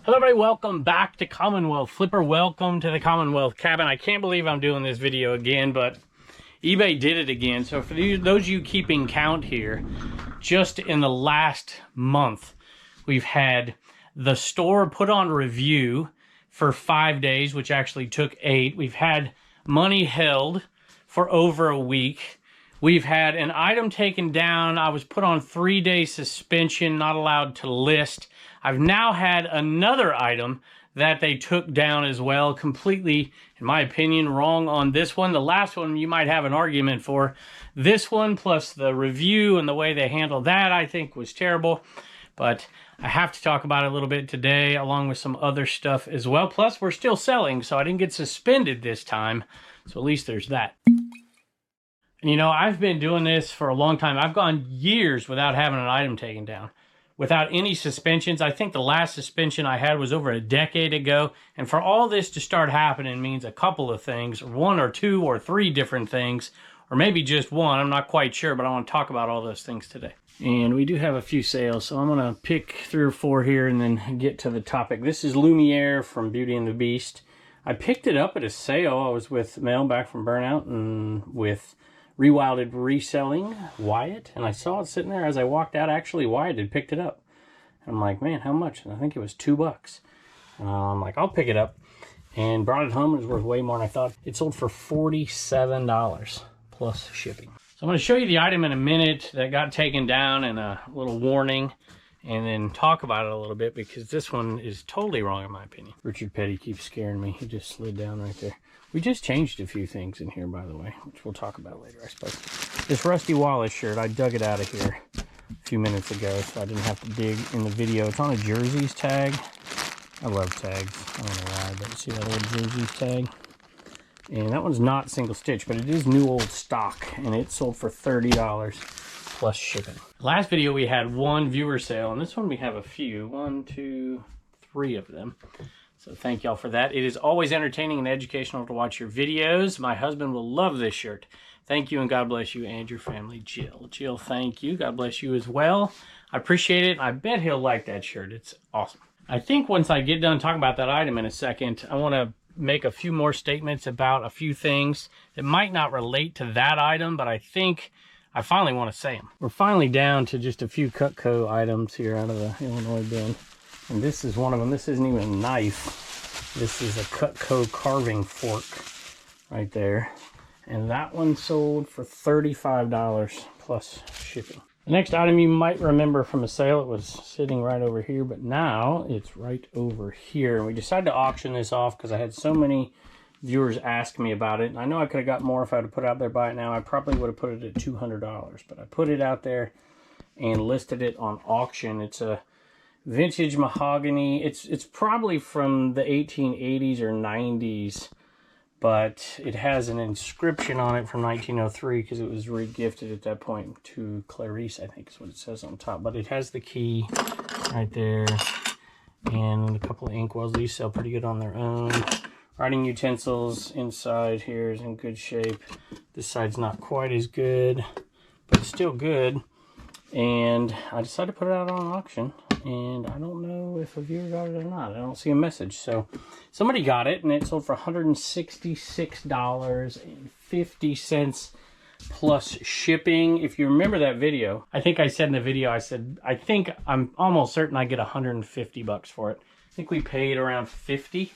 Hello everybody, welcome back to Commonwealth. Flipper, welcome to the Commonwealth cabin. I can't believe I'm doing this video again, but eBay did it again. So for those of you keeping count here, just in the last month, we've had the store put on review for 5 days, which actually took 8. We've had money held for over a week. We've had an item taken down. I was put on 3-day suspension, not allowed to list. I've now had another item that they took down as well, completely, in my opinion, wrong on this one. The last one you might have an argument for. This one, plus the review and the way they handled that, I think was terrible. But I have to talk about it a little bit today, along with some other stuff as well. Plus, we're still selling, so I didn't get suspended this time. So at least there's that. And you know, I've been doing this for a long time. I've gone years without having an item taken down, without any suspensions. I think the last suspension I had was over a decade ago. And for all this to start happening means a couple of things, 1 or 2 or 3 different things, or maybe just one. I'm not quite sure, but I want to talk about all those things today. And we do have a few sales, so I'm going to pick 3 or 4 here and then get to the topic. This is Lumiere from Beauty and the Beast. I picked it up at a sale. I was with Mel back from Burnout and with Rewilded Reselling, Wyatt, and I saw it sitting there as I walked out. Actually, Wyatt had picked it up. And I'm like, man, how much? And I think it was $2. I'm like, I'll pick it up. And brought it home. It was worth way more than I thought. It sold for $47 plus shipping. So I'm going to show you the item in a minute that got taken down and a little warning, and then talk about it a little bit because this one is totally wrong in my opinion. Richard Petty keeps scaring me. He just slid down right there. We just changed a few things in here, by the way, which we'll talk about later, I suppose. This Rusty Wallace shirt, I dug it out of here a few minutes ago, so I didn't have to dig in the video. It's on a Jerseys tag. I love tags. I don't know why, but see that old Jerseys tag? And that one's not single stitch, but it is new old stock, and it sold for $30 plus shipping. Last video we had 1 viewer sale, and this one we have a few. 1, 2, 3 of them. So thank y'all for that. It is always entertaining and educational to watch your videos. My husband will love this shirt. Thank you, and God bless you and your family, Jill. Jill, thank you. God bless you as well. I appreciate it. I bet he'll like that shirt. It's awesome. I think once I get done talking about that item in a second, I want to make a few more statements about a few things that might not relate to that item, but I think I finally want to say them. We're finally down to just a few Cutco items here out of the Illinois bin. And this is one of them. This isn't even a knife. This is a Cutco carving fork right there. And that one sold for $35 plus shipping. The next item you might remember from a sale, it was sitting right over here, but now it's right over here. And we decided to auction this off because I had so many viewers ask me about it. And I know I could have got more if I had put it out there by it now. I probably would have put it at $200, but I put it out there and listed it on auction. It's a vintage mahogany. It's probably from the 1880s or 90s, but it has an inscription on it from 1903 because it was re-gifted at that point to Clarice, I think is what it says on top. But it has the key right there and a couple of inkwells. These sell pretty good on their own. Writing utensils inside here is in good shape. This side's not quite as good, but it's still good. And I decided to put it out on auction. And I don't know if a viewer got it or not. I don't see a message. So somebody got it, and it sold for $166.50 plus shipping. If you remember that video, I think I said in the video, I'm almost certain I get $150 for it. I think we paid around $50,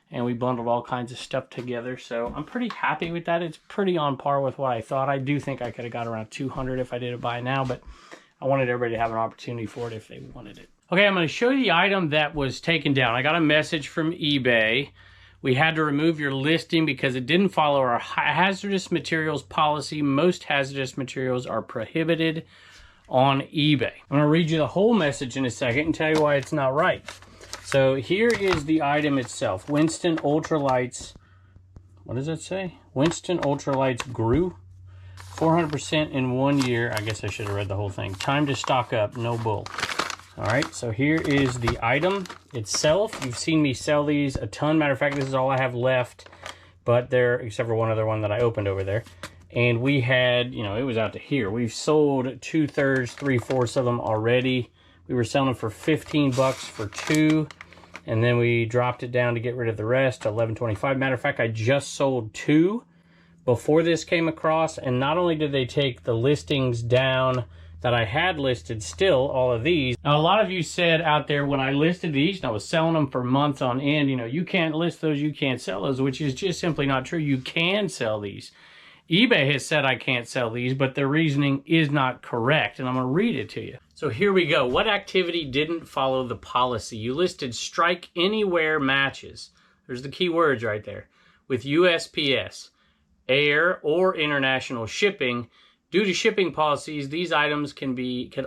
and we bundled all kinds of stuff together. So I'm pretty happy with that. It's pretty on par with what I thought. I do think I could have got around $200 if I did it by now, but I wanted everybody to have an opportunity for it if they wanted it. Okay, I'm going to show you the item that was taken down. I got a message from eBay. We had to remove your listing because it didn't follow our hazardous materials policy. Most hazardous materials are prohibited on eBay. I'm going to read you the whole message in a second and tell you why it's not right. So here is the item itself. Winston Ultralights, what does that say? Winston Ultralights Grew. 400% in 1 year. I guess I should have read the whole thing. Time to stock up, no bull. All right, so here is the item itself. You've seen me sell these a ton. Matter of fact, this is all I have left, but there, except for one other one that I opened over there. And we had, you know, it was out to here. We've sold 2/3, 3/4 of them already. We were selling them for $15 for 2. And then we dropped it down to get rid of the rest to $11.25. Matter of fact, I just sold 2 before this came across, and not only did they take the listings down that I had listed, still all of these. Now, a lot of you said out there when I listed these, and I was selling them for months on end, you know, you can't list those, you can't sell those, which is just simply not true. You can sell these. eBay has said I can't sell these, but their reasoning is not correct, and I'm going to read it to you. So here we go. What activity didn't follow the policy? You listed strike anywhere matches. There's the key words right there. With USPS, air, or international shipping. Due to shipping policies, these items can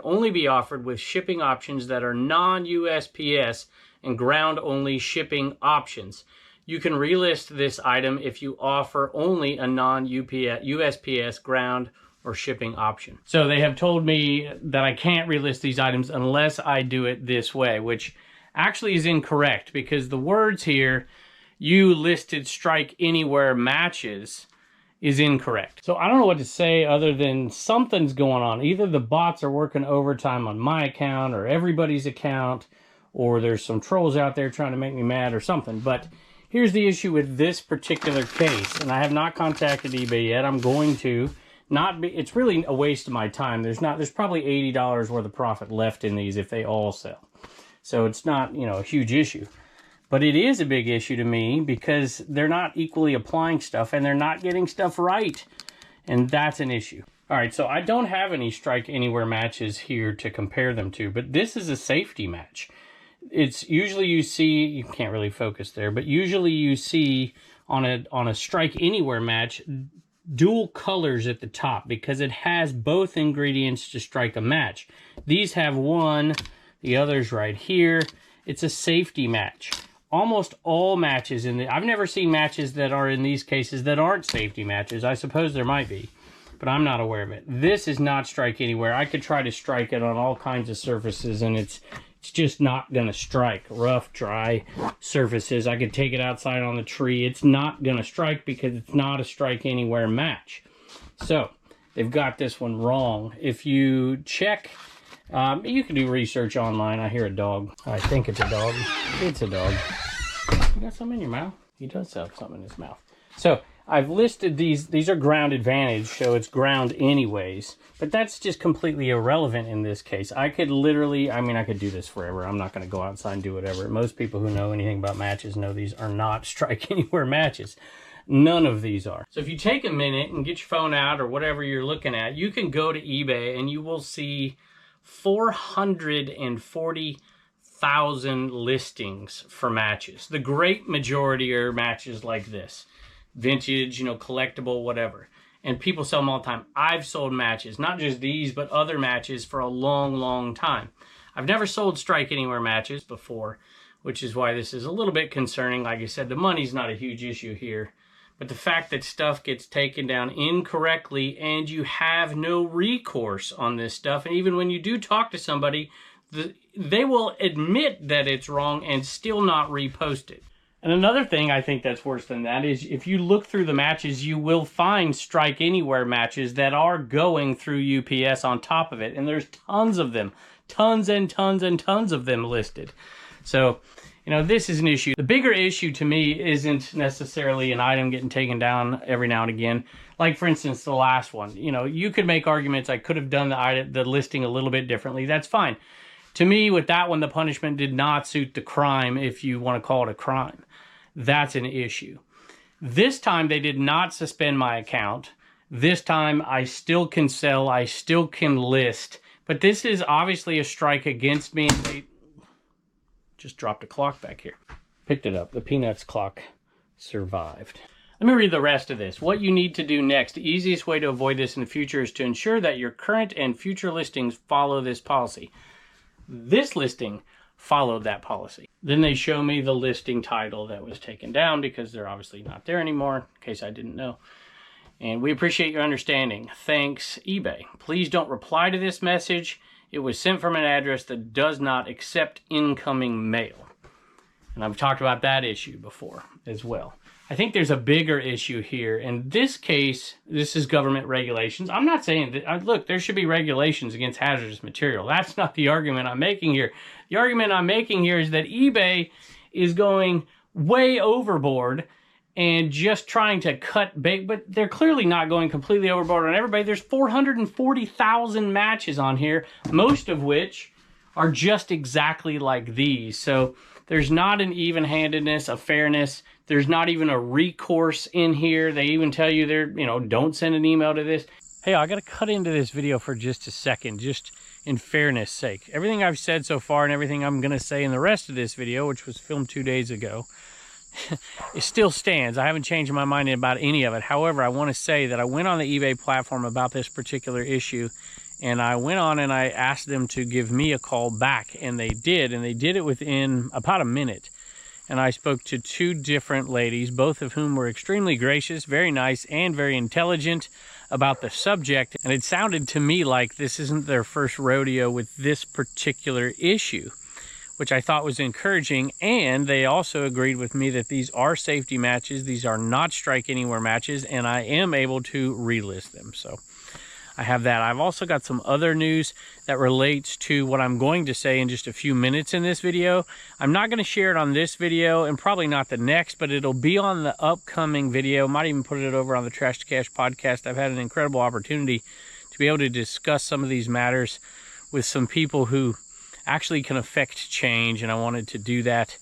only be offered with shipping options that are non-USPS and ground-only shipping options. You can relist this item if you offer only a non-USPS ground or shipping option. So they have told me that I can't relist these items unless I do it this way, which actually is incorrect because the words here, you listed strike anywhere matches, is incorrect. So I don't know what to say other than something's going on. Either the bots are working overtime on my account or everybody's account, or there's some trolls out there trying to make me mad or something. But here's the issue with this particular case, and I have not contacted eBay yet. I'm going to. It's really a waste of my time. There's probably $80 worth of profit left in these if they all sell. So it's not, you know, a huge issue. But it is a big issue to me because they're not equally applying stuff and they're not getting stuff right. And that's an issue. All right, so I don't have any strike anywhere matches here to compare them to, but this is a safety match. It's usually you see, you can't really focus there, but usually you see on a strike anywhere match dual colors at the top because it has both ingredients to strike a match. These have one, the other's right here. It's a safety match. Almost all matches I've never seen matches that are in these cases that aren't safety matches. I suppose there might be, but I'm not aware of it. This is not strike anywhere. I could try to strike it on all kinds of surfaces and it's just not gonna strike. Rough, dry surfaces. I could take it outside on the tree. It's not gonna strike because it's not a strike anywhere match. So they've got this one wrong. If you check, you can do research online. I hear a dog. I think it's a dog. It's a dog. You got something in your mouth? He does have something in his mouth. So I've listed these are ground advantage, so it's ground anyways. But that's just completely irrelevant in this case. I could literally, I could do this forever. I'm not going to go outside and do whatever. Most people who know anything about matches know these are not strike anywhere matches. None of these are. So if you take a minute and get your phone out or whatever you're looking at, you can go to eBay and you will see 440,000 listings for matches. The great majority are matches like this. Vintage, collectible, whatever. And people sell them all the time. I've sold matches, not just these, but other matches for a long, long time. I've never sold strike anywhere matches before, which is why this is a little bit concerning. Like I said, the money's not a huge issue here. But the fact that stuff gets taken down incorrectly and you have no recourse on this stuff, and even when you do talk to somebody, they will admit that it's wrong and still not repost it. And another thing I think that's worse than that is if you look through the matches, you will find strike anywhere matches that are going through UPS on top of it. And there's tons of them, tons and tons and tons of them listed. So, this is an issue. The bigger issue to me isn't necessarily an item getting taken down every now and again. Like, for instance, the last one. You could make arguments I could have done the listing a little bit differently. That's fine. To me, with that one, the punishment did not suit the crime, if you want to call it a crime. That's an issue. This time, they did not suspend my account. This time, I still can sell. I still can list. But this is obviously a strike against me. They just dropped a clock back here. Picked it up. The Peanuts clock survived. Let me read the rest of this. What you need to do next. The easiest way to avoid this in the future is to ensure that your current and future listings follow this policy. This listing followed that policy. Then they show me the listing title that was taken down because they're obviously not there anymore, in case I didn't know. And we appreciate your understanding. Thanks, eBay. Please don't reply to this message. It was sent from an address that does not accept incoming mail. And I've talked about that issue before as well. I think there's a bigger issue here. In this case, this is government regulations. I'm not saying that, look, there should be regulations against hazardous material. That's not the argument I'm making here. The argument I'm making here is that eBay is going way overboard and just trying to cut bait, but they're clearly not going completely overboard on everybody. There's 440,000 matches on here, most of which are just exactly like these. So there's not an even-handedness, a fairness. There's not even a recourse in here. They even tell you they're, don't send an email to this. Hey, I got to cut into this video for just a second, just in fairness sake. Everything I've said so far and everything I'm going to say in the rest of this video, which was filmed 2 days ago, it still stands. I haven't changed my mind about any of it. However, I want to say that I went on the eBay platform about this particular issue, and I went on and I asked them to give me a call back, and they did it within about a minute. And I spoke to 2 different ladies, both of whom were extremely gracious, very nice, and very intelligent about the subject. And it sounded to me like this isn't their first rodeo with this particular issue, which I thought was encouraging. And they also agreed with me that these are safety matches. These are not strike anywhere matches, and I am able to relist them. So I have that. I've also got some other news that relates to what I'm going to say in just a few minutes in this video. I'm not going to share it on this video and probably not the next, but it'll be on the upcoming video. Might even put it over on the Trash to Cash podcast. I've had an incredible opportunity to be able to discuss some of these matters with some people who actually can affect change, and I wanted to do that.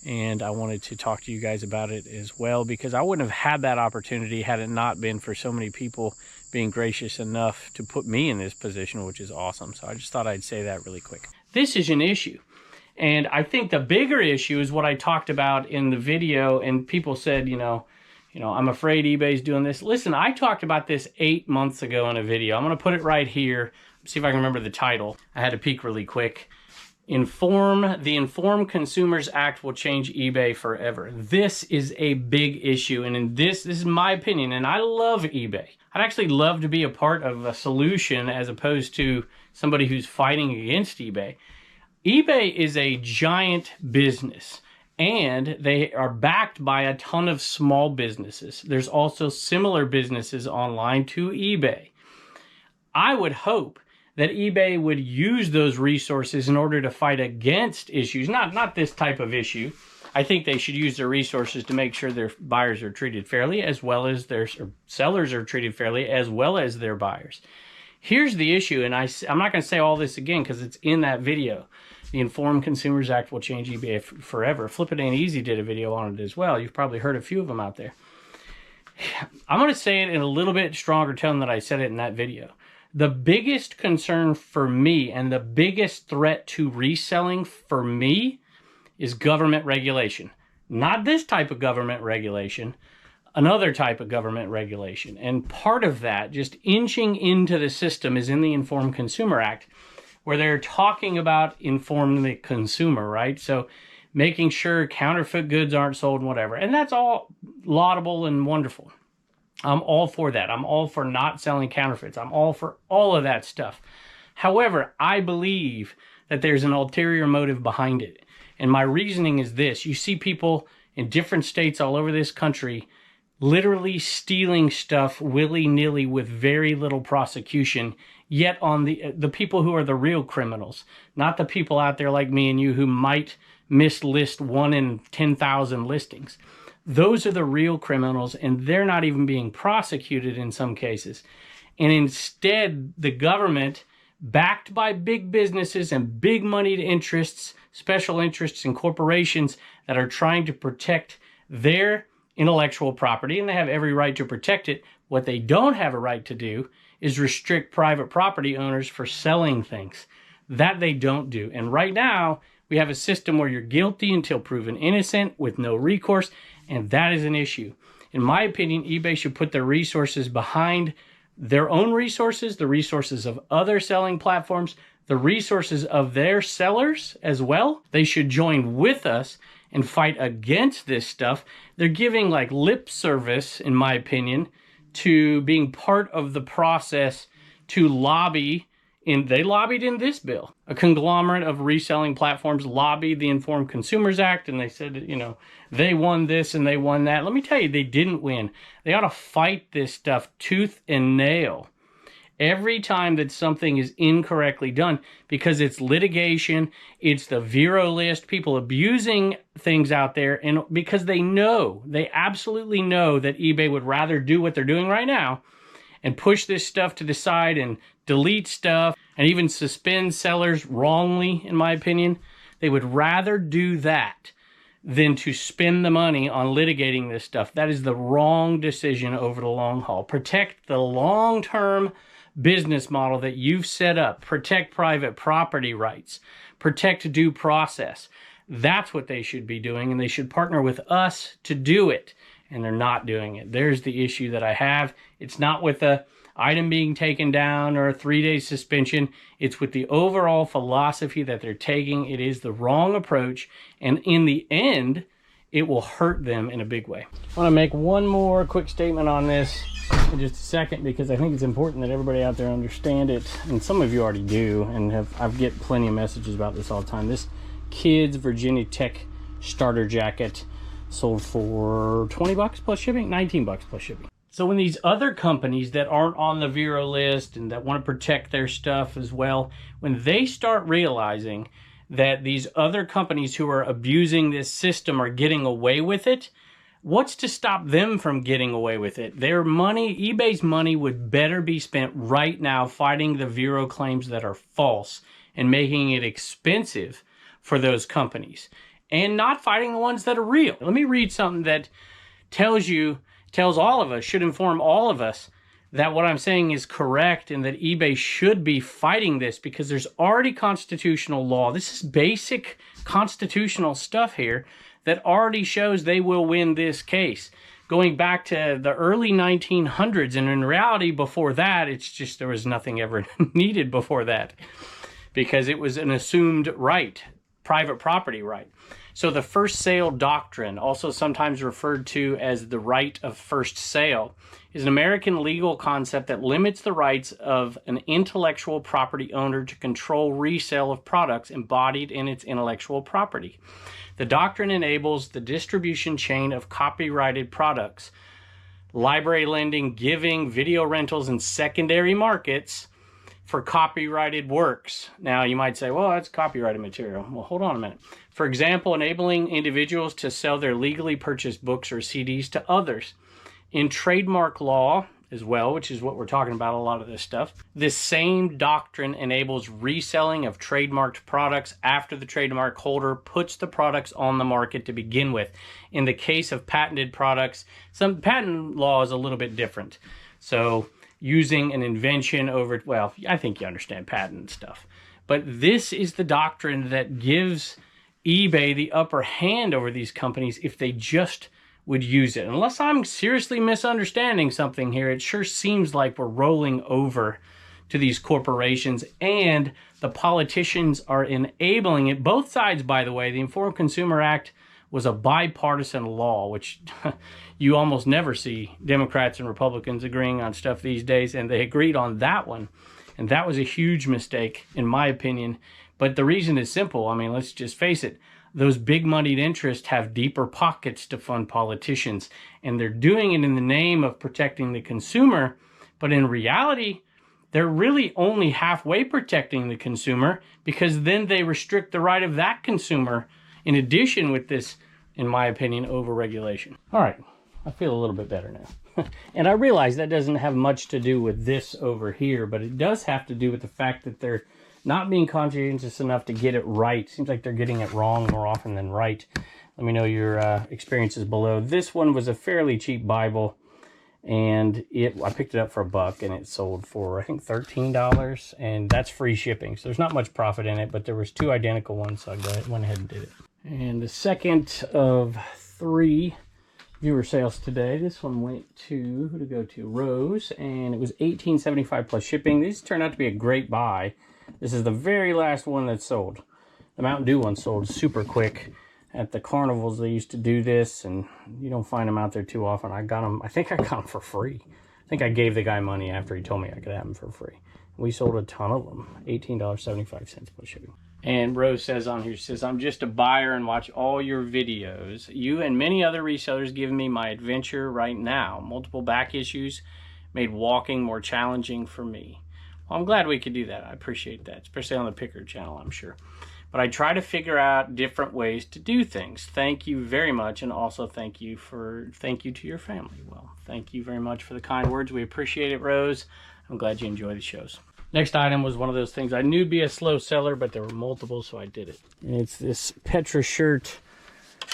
And I wanted to talk to you guys about it as well, because I wouldn't have had that opportunity had it not been for so many people being gracious enough to put me in this position, which is awesome. So I just thought I'd say that really quick. This is an issue. And I think the bigger issue is what I talked about in the video, and people said, I'm afraid eBay's doing this. Listen, I talked about this 8 months ago in a video. I'm going to put it right here. See if I can remember the title. I had to peek really quick. The Informed Consumers Act will change eBay forever. This is a big issue, and this is my opinion, and I love eBay. I'd actually love to be a part of a solution as opposed to somebody who's fighting against eBay. eBay is a giant business, and they are backed by a ton of small businesses. There's also similar businesses online to eBay. I would hope that eBay would use those resources in order to fight against issues, not this type of issue. I think they should use their resources to make sure their buyers are treated fairly, as well as their sellers are treated fairly, as well as their buyers. Here's the issue, and I'm not going to say all this again because it's in that video. The Informed Consumers Act will change eBay forever. Flip It Ain't Easy did a video on it as well. You've probably heard a few of them out there. I'm going to say it in a little bit stronger tone than I said it in that video. The biggest concern for me and the biggest threat to reselling for me is government regulation. Not this type of government regulation, another type of government regulation. And part of that, just inching into the system, is in the Informed Consumer Act, where they're talking about informing the consumer, right? So making sure counterfeit goods aren't sold and whatever. And that's all laudable and wonderful. I'm all for that. I'm all for not selling counterfeits. I'm all for all of that stuff. However, I believe that there's an ulterior motive behind it. And my reasoning is this. You see people in different states all over this country literally stealing stuff willy-nilly with very little prosecution, yet on the people who are the real criminals, not the people out there like me and you who might mislist 1 in 10,000 listings. Those are the real criminals, and they're not even being prosecuted in some cases. And instead, the government, backed by big businesses and big moneyed interests, special interests and corporations that are trying to protect their intellectual property, and they have every right to protect it. What they don't have a right to do is restrict private property owners for selling things. That they don't do. And right now, we have a system where you're guilty until proven innocent with no recourse, and that is an issue. In my opinion, eBay should put their resources behind their own resources, the resources of other selling platforms, the resources of their sellers as well. They should join with us and fight against this stuff. They're giving like lip service, in my opinion, to being part of the process to lobby. They lobbied in this bill. A conglomerate of reselling platforms lobbied the Informed Consumers Act, and they said, they won this and they won that. Let me tell you, they didn't win. They ought to fight this stuff tooth and nail. every time that something is incorrectly done, because it's litigation, it's the Vero list, people abusing things out there, and because they absolutely know that eBay would rather do what they're doing right now and push this stuff to the side and delete stuff and even suspend sellers wrongly, in my opinion. They would rather do that than to spend the money on litigating this stuff. That is the wrong decision over the long haul. Protect the long-term business model that you've set up. Protect private property rights. Protect due process. That's what they should be doing, and they should partner with us to do it. And they're not doing it. There's the issue that I have. It's not with the item being taken down or a 3-day suspension. It's with the overall philosophy that they're taking. It is the wrong approach, and in the end, it will hurt them in a big way. I want to make one more quick statement on this in just a second, because I think it's important that everybody out there understand it, and some of you already do, and I get plenty of messages about this all the time. This kids Virginia Tech starter jacket sold for 20 bucks plus shipping, 19 bucks plus shipping. So when these other companies that aren't on the Vero list and that want to protect their stuff as well, when they start realizing that these other companies who are abusing this system are getting away with it, what's to stop them from getting away with it? Their money, eBay's money, would better be spent right now fighting the Vero claims that are false and making it expensive for those companies, and not fighting the ones that are real. Let me read something that tells all of us, should inform all of us that what I'm saying is correct and that eBay should be fighting this, because there's already constitutional law. This is basic constitutional stuff here that already shows they will win this case. Going back to the early 1900s, and in reality before that, it's just there was nothing ever needed before that, because it was an assumed right, private property right. So the first sale doctrine, also sometimes referred to as the right of first sale, is an American legal concept that limits the rights of an intellectual property owner to control resale of products embodied in its intellectual property. The doctrine enables the distribution chain of copyrighted products, library lending, giving, video rentals, and secondary markets for copyrighted works. Now, you might say, well, that's copyrighted material. Well, hold on a minute. For example, enabling individuals to sell their legally purchased books or CDs to others. In trademark law as well, which is what we're talking about, a lot of this stuff, this same doctrine enables reselling of trademarked products after the trademark holder puts the products on the market to begin with. In the case of patented products, some patent law is a little bit different. So using an invention over, well, I think you understand patent stuff. But this is the doctrine that gives eBay the upper hand over these companies if they just would use it. Unless I'm seriously misunderstanding something here, it sure seems like we're rolling over to these corporations, and the politicians are enabling it. Both sides, by the way. The Informed Consumer Act was a bipartisan law, which you almost never see Democrats and Republicans agreeing on stuff these days, and they agreed on that one. And that was a huge mistake, in my opinion. But the reason is simple. I mean, let's just face it. Those big moneyed interests have deeper pockets to fund politicians, and they're doing it in the name of protecting the consumer. But in reality, they're really only halfway protecting the consumer, because then they restrict the right of that consumer in addition with this, in my opinion, overregulation. All right, I feel a little bit better now. And I realize that doesn't have much to do with this over here, but it does have to do with the fact that they're not being conscientious enough to get it right. Seems like they're getting it wrong more often than right. Let me know your experiences below. This one was a fairly cheap Bible, and I picked it up for $1, and it sold for, I think, $13, and that's free shipping. So there's not much profit in it, but there was 2 identical ones, so I went ahead and did it. And the second of 3 viewer sales today. This one went to, who to go to? Rose, and it was $18.75 plus shipping. These turned out to be a great buy. This is the very last one that sold. The Mountain Dew one sold super quick. At the carnivals, they used to do this, and you don't find them out there too often. I think I got them for free. I think I gave the guy money after he told me I could have them for free. We sold a ton of them. $18.75 plus shipping. And Rose says on here, she says, I'm just a buyer and watch all your videos. You and many other resellers give me my adventure right now. Multiple back issues made walking more challenging for me. Well, I'm glad we could do that. I appreciate that, especially on the Picker channel, I'm sure. But I try to figure out different ways to do things. Thank you very much, and also thank you to your family. Well, thank you very much for the kind words. We appreciate it, Rose. I'm glad you enjoy the shows. Next item was one of those things I knew would be a slow seller, but there were multiple, so I did it. And it's this Petra shirt,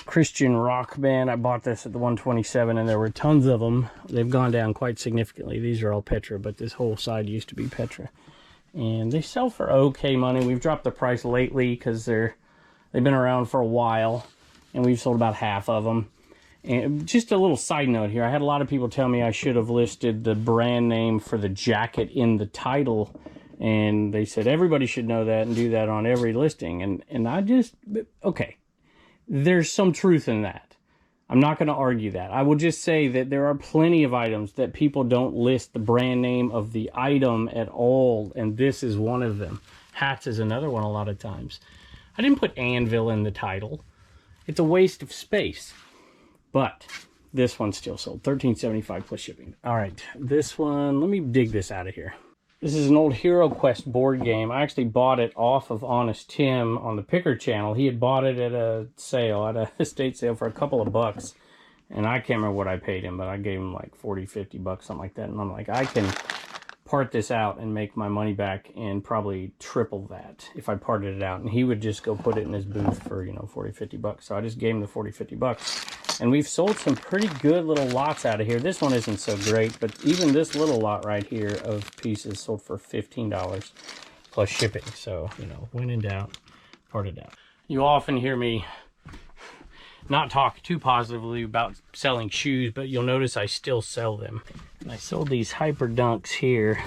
Christian rock band. I bought this at the 127, and there were tons of them. They've gone down quite significantly. These are all Petra, but this whole side used to be Petra. And they sell for okay money. We've dropped the price lately because they've been around for a while, and we've sold about half of them. And just a little side note here, I had a lot of people tell me I should have listed the brand name for the jacket in the title, and they said everybody should know that and do that on every listing. And I just, okay, there's some truth in that. I'm not going to argue that. I will just say that there are plenty of items that people don't list the brand name of the item at all, and this is one of them. Hats is another one a lot of times. I didn't put Anvil in the title. It's a waste of space. But this one still sold. $13.75 plus shipping. All right, this one, let me dig this out of here. This is an old Hero Quest board game. I actually bought it off of Honest Tim on the Picker channel. He had bought it at a sale, at a estate sale for a couple of bucks. And I can't remember what I paid him, but I gave him like 40, 50 bucks, something like that. And I'm like, I can part this out and make my money back and probably triple that if I parted it out. And he would just go put it in his booth for, 40, 50 bucks. So I just gave him the 40, 50 bucks. And we've sold some pretty good little lots out of here. This one isn't so great, but even this little lot right here of pieces sold for $15 plus shipping. So, when in doubt, part it out. You often hear me not talk too positively about selling shoes, but you'll notice I still sell them. And I sold these Hyper Dunks here.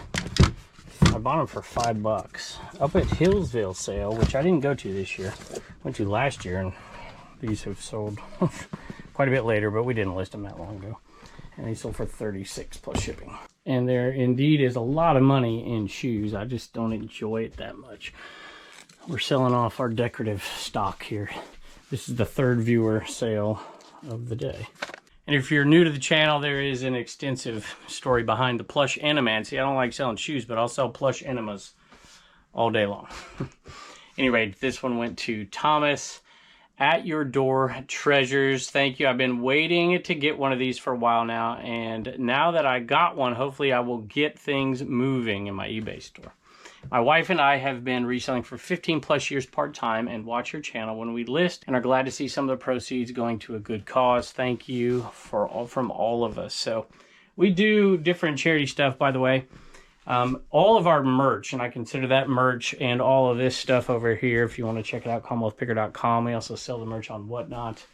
I bought them for $5 up at Hillsville sale, which I didn't go to this year. Went to last year, and these have sold quite a bit later, but we didn't list them that long ago. And they sold for $36 plus shipping. And there indeed is a lot of money in shoes. I just don't enjoy it that much. We're selling off our decorative stock here. This is the third viewer sale of the day. And if you're new to the channel, there is an extensive story behind the plush enema. See, I don't like selling shoes, but I'll sell plush enemas all day long. Anyway, this one went to Thomas. At your door, treasures. Thank you. I've been waiting to get one of these for a while now, and now that I got one, hopefully I will get things moving in my eBay store. My wife and I have been reselling for 15 plus years part-time and watch your channel when we list, and are glad to see some of the proceeds going to a good cause. Thank you from all of us. So we do different charity stuff, by the way. All of our merch, and I consider that merch, and all of this stuff over here, if you want to check it out, CommonwealthPicker.com. We also sell the merch on Whatnot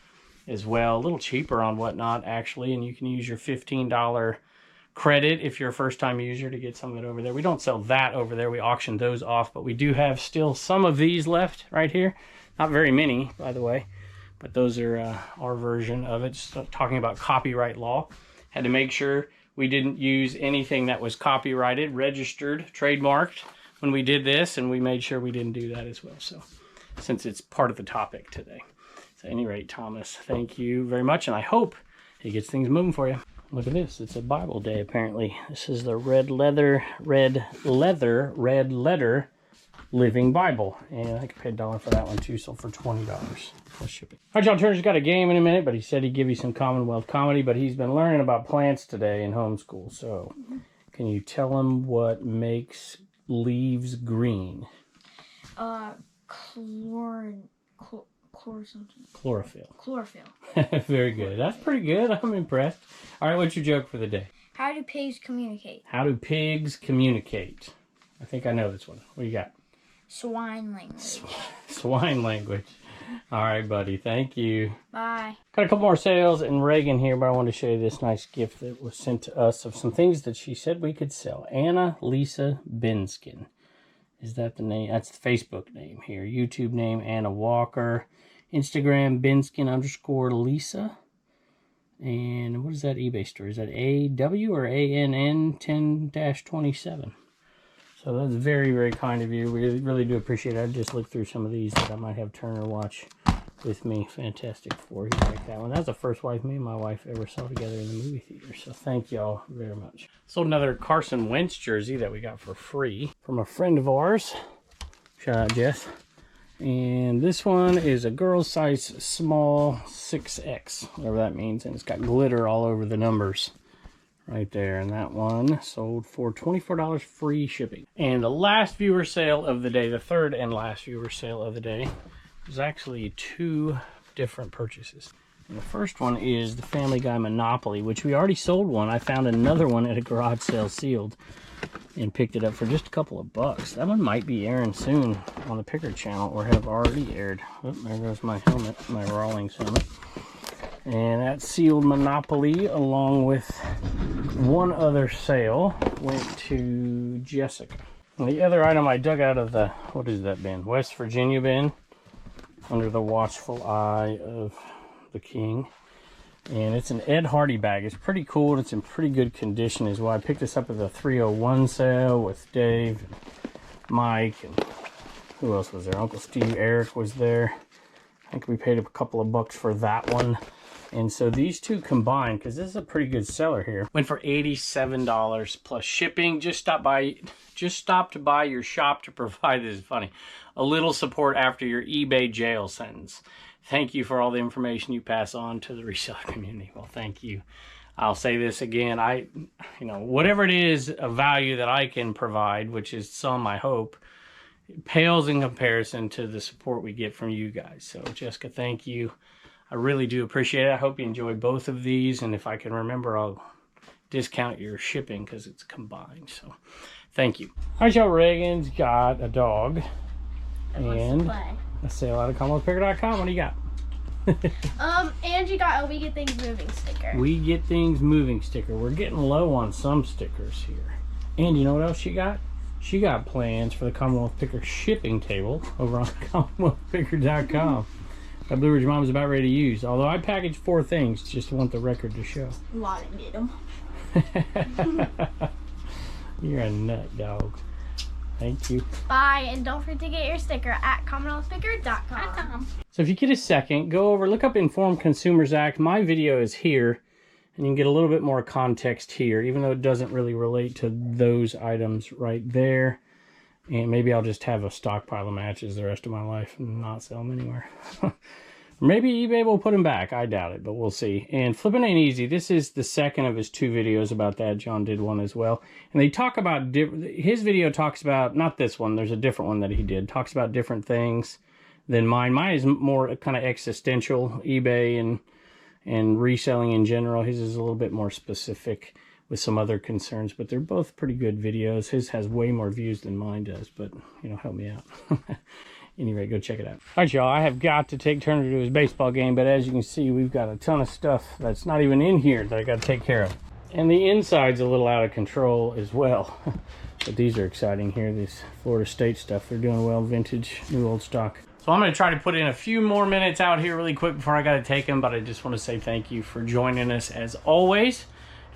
as well, a little cheaper on Whatnot actually, and you can use your $15 credit if you're a first-time user to get some of it over there. We don't sell that over there. We auction those off, but we do have still some of these left right here. Not very many, by the way, but those are our version of it. Just talking about copyright law. Had to make sure we didn't use anything that was copyrighted, registered, trademarked when we did this, and we made sure we didn't do that as well. So, since it's part of the topic today. So, at any rate, Thomas, thank you very much, and I hope he gets things moving for you. Look at this. It's a Bible day, apparently. This is the red leather Living Bible. And I could pay $1 for that one, too, so for $20 plus shipping. All right, y'all, Turner's got a game in a minute, but he said he'd give you some Commonwealth comedy, but he's been learning about plants today in homeschool. So, can you tell him what makes leaves green? Chlorophyll. Very good. That's pretty good. I'm impressed. All right, what's your joke for the day? How do pigs communicate? How do pigs communicate? I think I know this one. What do you got? Swine language. Swine language. All right, buddy. Thank you. Bye. Got a couple more sales in Reagan here, but I want to show you this nice gift that was sent to us of some things that she said we could sell. Anna Lisa Binskin. Is that the name? That's the Facebook name here. YouTube name, Anna Walker. Instagram, Binskin_Lisa. And what is that eBay store? Is that AW or ANN 10-27? So that's very, very kind of you. We really do appreciate it. I just looked through some of these that I might have Turner watch with me. Fantastic Four. You like that one. That's the first wife me and my wife ever saw together in the movie theater. So thank y'all very much. Sold another Carson Wentz jersey that we got for free from a friend of ours. Shout out Jess. And this one is a girl's size small 6X, whatever that means. And it's got glitter all over the numbers right there. And that one sold for $24 free shipping. And the last viewer sale of the day, the third and last viewer sale of the day, was actually two different purchases. And the first one is the Family Guy Monopoly, which we already sold one. I found another one at a garage sale sealed and picked it up for just a couple of bucks. That one might be airing soon on the Picker channel or have already aired. Oh, there goes my helmet, my Rawlings helmet. And that sealed Monopoly, along with one other sale, went to Jessica. And the other item I dug out of the, what is that bin? West Virginia bin, under the watchful eye of the king. And it's an Ed Hardy bag. It's pretty cool. It's in pretty good condition as well. I picked this up at the 301 sale with Dave and Mike, and who else was there? Uncle Steve, Eric was there. I think we paid a couple of bucks for that one. And so these two combined, because this is a pretty good seller here, went for $87 plus shipping. Just stopped by your shop to provide, this is funny, a little support after your eBay jail sentence. Thank you for all the information you pass on to the reseller community. Well, thank you. I'll say this again. Whatever it is of value that I can provide, which is some, I hope, pales in comparison to the support we get from you guys. So, Jessica, thank you. I really do appreciate it. I hope you enjoy both of these. And if I can remember, I'll discount your shipping because it's combined. So, thank you. All right, y'all. Reagan's got a dog. And a sale out of CommonwealthPicker.com. What do you got? Angie got a We Get Things Moving sticker. We Get Things Moving sticker. We're getting low on some stickers here. And you know what else she got? She got plans for the Commonwealth Picker shipping table over on CommonwealthPicker.com. That Blue Ridge Mom is about ready to use. Although I packaged 4 things, just want the record to show. Lot of get them. You're a nut, dog. Thank you. Bye, and don't forget to get your sticker at CommonwealthPicker.com. So if you get a second, go over, look up Informed Consumers Act. My video is here, and you can get a little bit more context here, even though it doesn't really relate to those items right there. And maybe I'll just have a stockpile of matches the rest of my life and not sell them anywhere. Maybe eBay will put them back. I doubt it, but we'll see. And Flipping Ain't Easy. This is the second of his 2 videos about that. John did one as well. And they talk about, his video talks about, not this one, there's a different one that he did, talks about different things than mine. Mine is more kind of existential, eBay and reselling in general. His is a little bit more specific with some other concerns, but they're both pretty good videos. His has way more views than mine does, but, help me out. Anyway, go check it out. All right, y'all, I have got to take Turner to his baseball game, but as you can see, we've got a ton of stuff that's not even in here that I got to take care of. And the inside's a little out of control as well. But these are exciting here, this Florida State stuff. They're doing well, vintage, new old stock. So I'm going to try to put in a few more minutes out here really quick before I got to take them, but I just want to say thank you for joining us as always,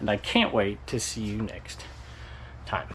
and I can't wait to see you next time.